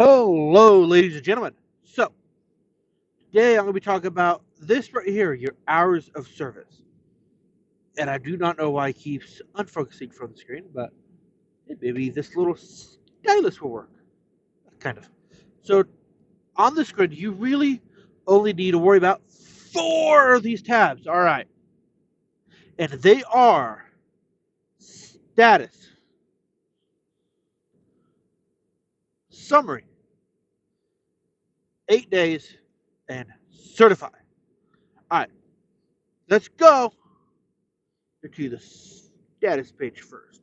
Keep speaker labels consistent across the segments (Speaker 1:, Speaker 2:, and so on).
Speaker 1: Hello, ladies and gentlemen. So, today I'm going to be talking about this right here, your hours of service. And I do not know why it keeps unfocusing from the screen, but maybe this little stylus will work. Kind of. So, on the screen, you really only need to worry about 4 of these tabs. All right. And they are status, summary, 8 days, and certify. All right. Let's go to the status page first.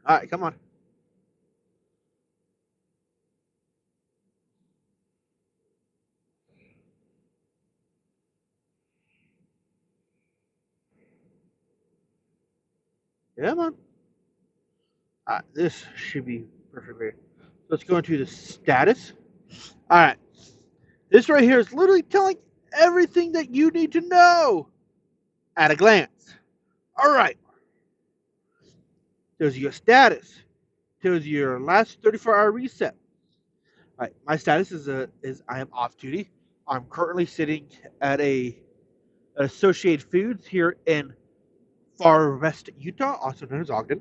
Speaker 1: All right, come on. Come on. This should be perfect. Right. Let's go into the status. All right. This right here is literally telling everything that you need to know at a glance. All right. Tells you your status. Tells you your last 24-hour reset. All right. My status is I am off duty. I'm currently sitting at a Associated Foods here in far west Utah, also known as Ogden.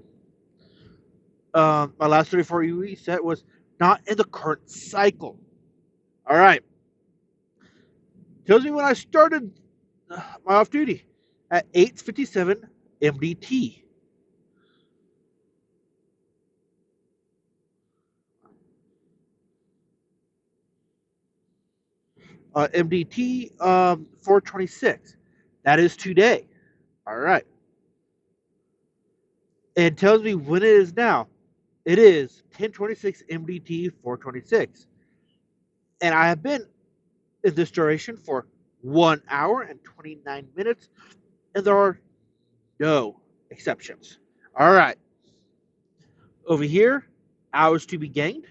Speaker 1: My last 34 reset was not in the current cycle. All right. Tells me when I started my off duty at 8:57 MDT. MDT 426. That is today. All right. It tells me when it is now. It is 10:26 MDT 426. And I have been in this duration for 1 hour and 29 minutes, and there are no exceptions. All right. Over here, hours to be gained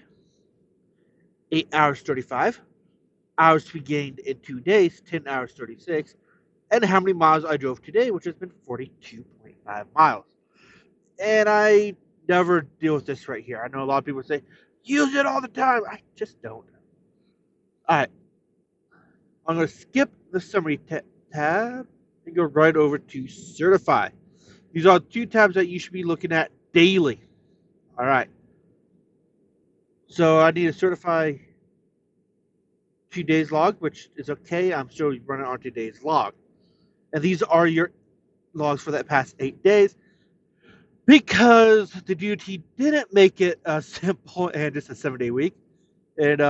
Speaker 1: 8 hours 35. Hours to be gained in 2 days 10 hours 36. And how many miles I drove today, which has been 42.5 miles. And I never deal with this right here. I know a lot of people say, use it all the time. I just don't. All right. I'm going to skip the summary tab and go right over to certify. These are 2 tabs that you should be looking at daily. All right. So I need to certify 2 days log, which is okay. I'm still running on 2 days log. And these are your logs for that past 8 days. Because the DOT didn't make it simple and just a 7-day week. And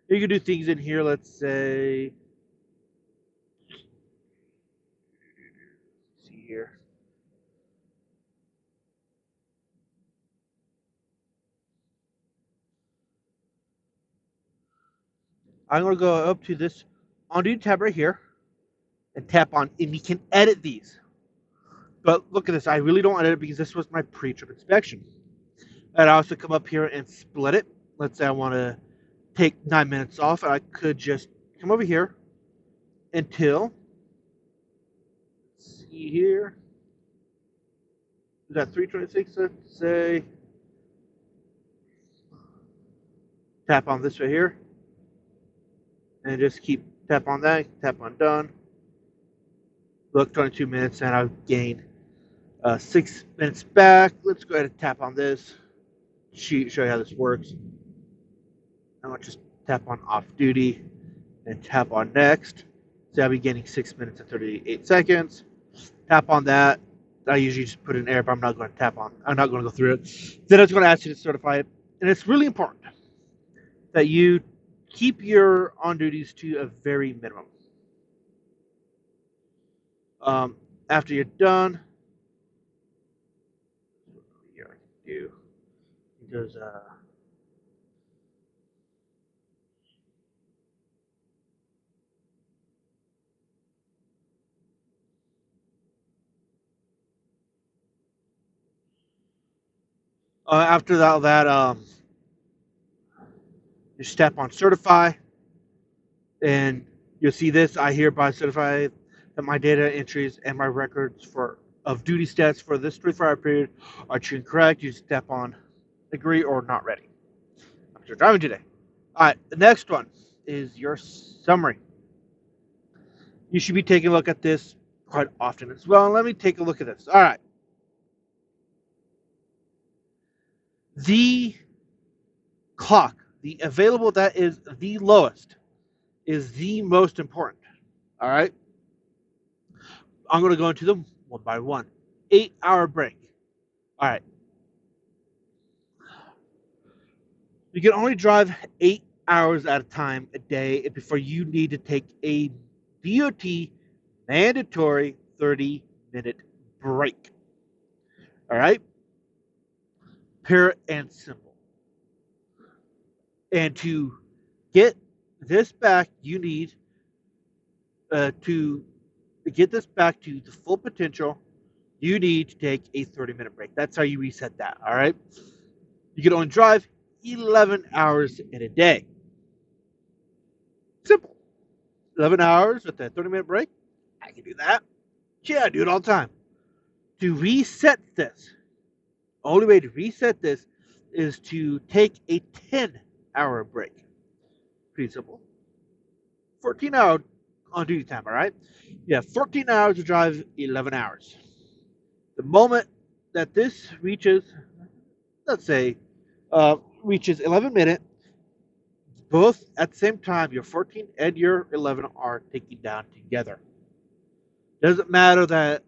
Speaker 1: you can do things in here, let's say, see here. I'm going to go up to this on-duty tab right here and tap on, and we can edit these. But look at this, I really don't edit it because this was my pre-trip inspection. And I also come up here and split it. Let's say I want to take 9 minutes off, and I could just come over here until, let's see here, we got 326, let's say, tap on this right here, and just keep tap on that, tap on done. Look, 22 minutes, and I've gained 6 minutes back. Let's go ahead and tap on this, show you how this works. I'm going to just tap on off duty and tap on next. So I'll be gaining 6 minutes and 38 seconds. Tap on that. I usually just put an error, but I'm not going to tap on. I'm not going to go through it. Then it's going to ask you to certify it, and it's really important that you keep your on duties to a very minimum. After you're done, here I do because after that you step on certify, and you'll see this. I hereby certify that my data entries and my records for of duty stats for this 24-hour period are true and correct. You step on agree or not ready after driving today. All right, the next one is your summary. You should be taking a look at this quite often as well. Let me take a look at this. All right. The clock, the available that is the lowest, is the most important. All right. I'm going to go into them one by one. 8-hour break. All right. You can only drive 8 hours at a time a day before you need to take a DOT mandatory 30-minute break. All right. Pure and simple. And to get this back, you need to get this back to the full potential. You need to take a 30-minute break. That's how you reset that. All right. You can only drive 11 hours in a day. Simple. 11 hours with a 30-minute break. I can do that. Yeah, I do it all the time. To reset this, only way to reset this is to take a 10-hour break. Pretty simple. 14-hour on duty time, all right? You have 14 hours to drive 11 hours. The moment that this reaches, let's say, reaches 11 minutes, both at the same time, your 14 and your 11 are taken down together. Doesn't matter that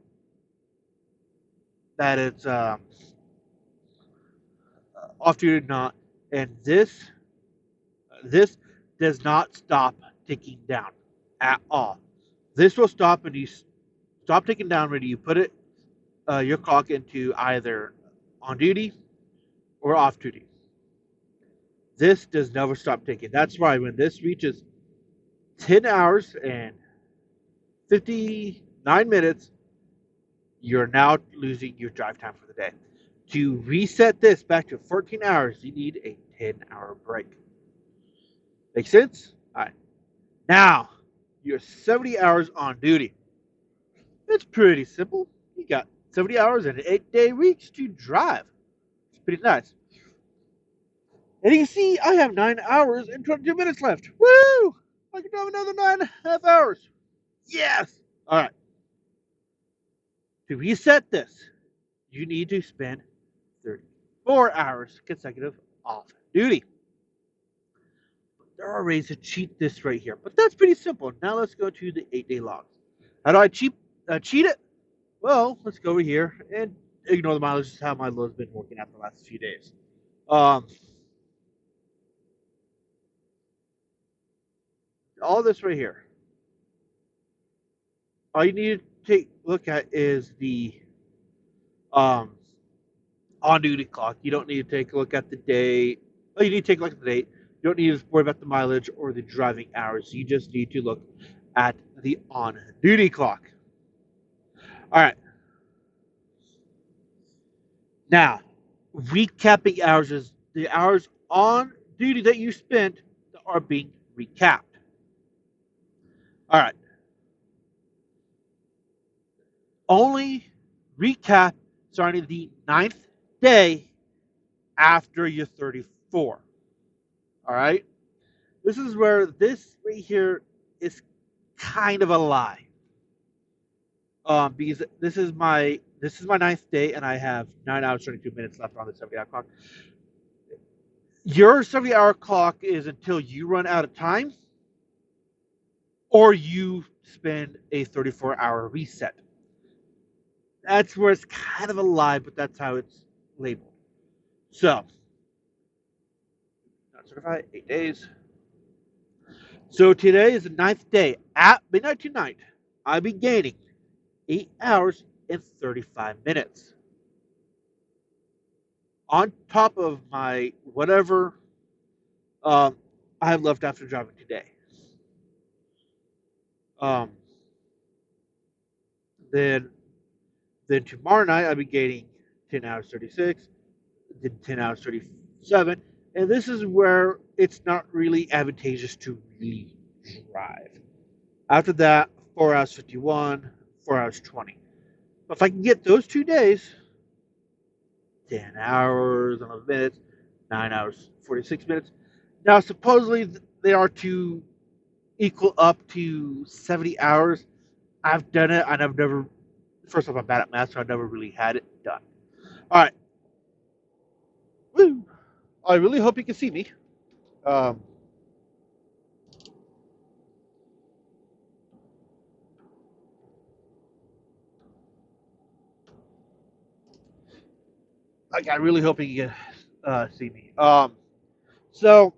Speaker 1: it's off duty or not, and this does not stop ticking down at all. This will stop when you stop ticking down when you put it your clock into either on duty or off duty. This does never stop ticking. That's why when this reaches 10 hours and 59 minutes, you're now losing your drive time for the day. To reset this back to 14 hours, you need a 10-hour break. Make sense? All right. Now, you're 70 hours on duty. It's pretty simple. You got 70 hours and an 8-day week to drive. It's pretty nice. And you can see I have 9 hours and 22 minutes left. Woo! I can drive another 9.5 hours. Yes! All right. To reset this, you need to spend 34 hours consecutive off duty. There are ways to cheat this right here, but that's pretty simple. Now let's go to the 8-day logs. How do I cheat it? Well, let's go over here and ignore the mileage. This is how my load's been working out the last few days. All this right here. All you need to take a look at is the on duty clock. You don't need to take a look at the date. Oh, you need to take a look at the date. You don't need to worry about the mileage or the driving hours. You just need to look at the on duty clock. All right. Now, recapping hours is the hours on duty that you spent that are being recapped. All right. Only recap starting the 9th day after you're 34. All right. This is where this right here is kind of a lie. Because this is my 9th day and I have 9 hours 22 minutes left on the 70-hour clock. Your 70-hour clock is until you run out of time or you spend a 34-hour reset. That's where it's kind of a lie, but that's how it's labeled. So, not certified, 8 days. So today is the 9th day. At midnight tonight, I'll be gaining 8 hours and 35 minutes. On top of my whatever I have left after driving today. Then tomorrow night, I'll be gaining 10 hours 36, then 10 hours 37. And this is where it's not really advantageous to really drive. After that, 4 hours 51, 4 hours 20. If I can get those 2 days, 10 hours, 11 minutes, 9 hours, 46 minutes. Now, supposedly they are to equal up to 70 hours. I've done it, and I've never, first off, I'm bad at math, so I've never really had it done. All right. Woo. I really hope you can see me. Um, I really hope you can see me. So,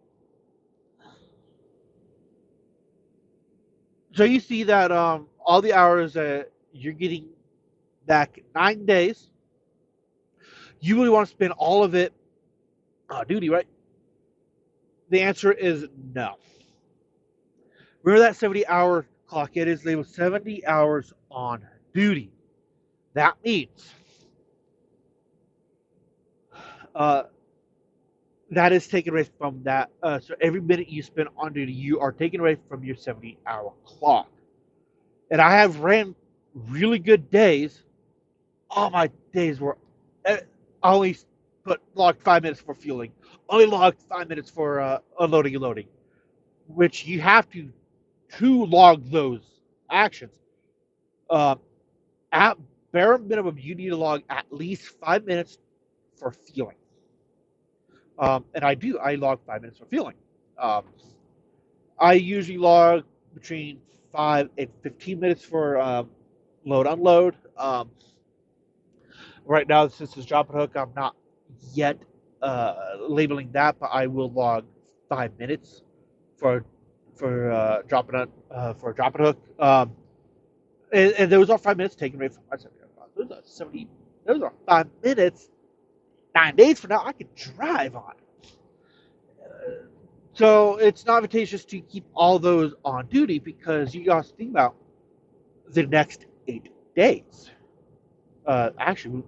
Speaker 1: so you see that all the hours that you're getting back 9 days, you really want to spend all of it on duty, right? The answer is no. Remember that 70-hour clock? It is labeled 70 hours on duty. That means uh, that is taken away from that. So every minute you spend on duty, you are taken away from your 70-hour clock. And I have ran really good days. All my days were I only put logged 5 minutes for fueling, only logged 5 minutes for unloading and loading, which you have to log those actions. Uh, at bare minimum, you need to log at least 5 minutes for fueling. And I do. I log 5 minutes for fueling. Um, I usually log between 5 and 15 minutes for load unload. Right now, since it's drop and hook, I'm not yet labeling that, but I will log 5 minutes for drop and for drop and hook. And those are 5 minutes taken away from my 70. Those are 70. Those are 5 minutes. 9 days from now, I could drive on. So it's not advantageous to keep all those on duty because you got to think about the next 8 days. Actually,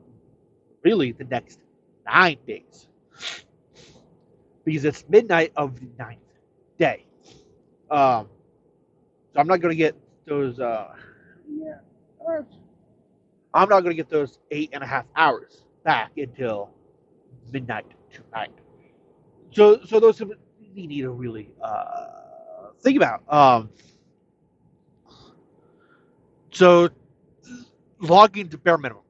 Speaker 1: really the next 9 days because it's midnight of the ninth day. Um, so I'm not going to get those. Yeah, I'm not going to get those 8.5 hours back until midnight tonight. So those you need to really think about. So logging to bare minimum.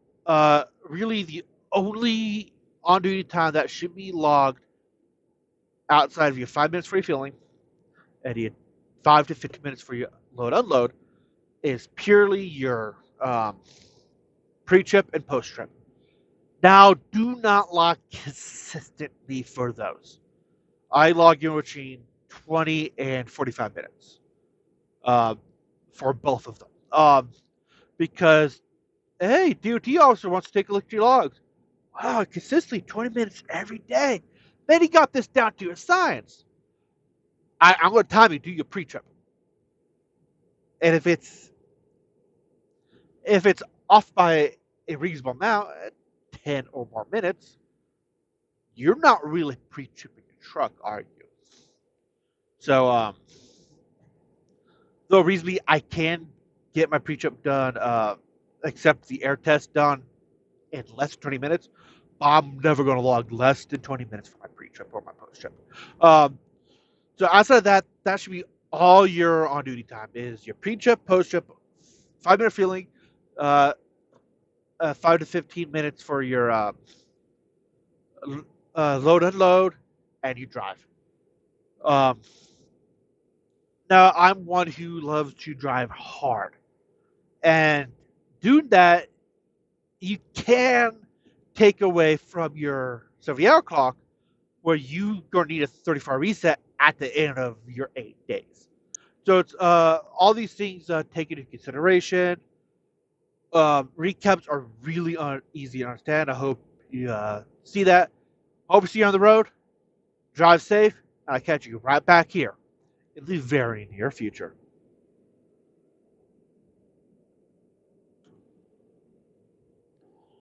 Speaker 1: Really, the only on duty time that should be logged outside of your 5 minutes for refueling and your 5 to 15 minutes for your load unload is purely your pre trip and post trip. Now, do not log consistently for those. I log in between 20 and 45 minutes uh, for both of them. Because, hey, DOT officer wants to take a look at your logs. Wow, consistently 20 minutes every day. Then he got this down to a science. I'm going to time you, do your pre trip. And if it's off by a reasonable amount, 10 or more minutes, you're not really pre-tripping your truck, are you? So, though reasonably I can get my pre-trip done, except the air test done in less than 20 minutes, I'm never going to log less than 20 minutes for my pre-trip or my post-trip. So outside of that, that should be all your on-duty time is your pre-trip, post-trip, 5 minute fueling, uh, 5 to 15 minutes for your load unload, and you drive. Um, Now I'm one who loves to drive hard, and doing that you can take away from your 70-hour clock where you gonna need a 34 reset at the end of your 8 days. So it's all these things taken into consideration. Recaps are really easy to understand. I hope you see that. Hope to see you on the road. Drive safe, and I'll catch you right back here in the very near future.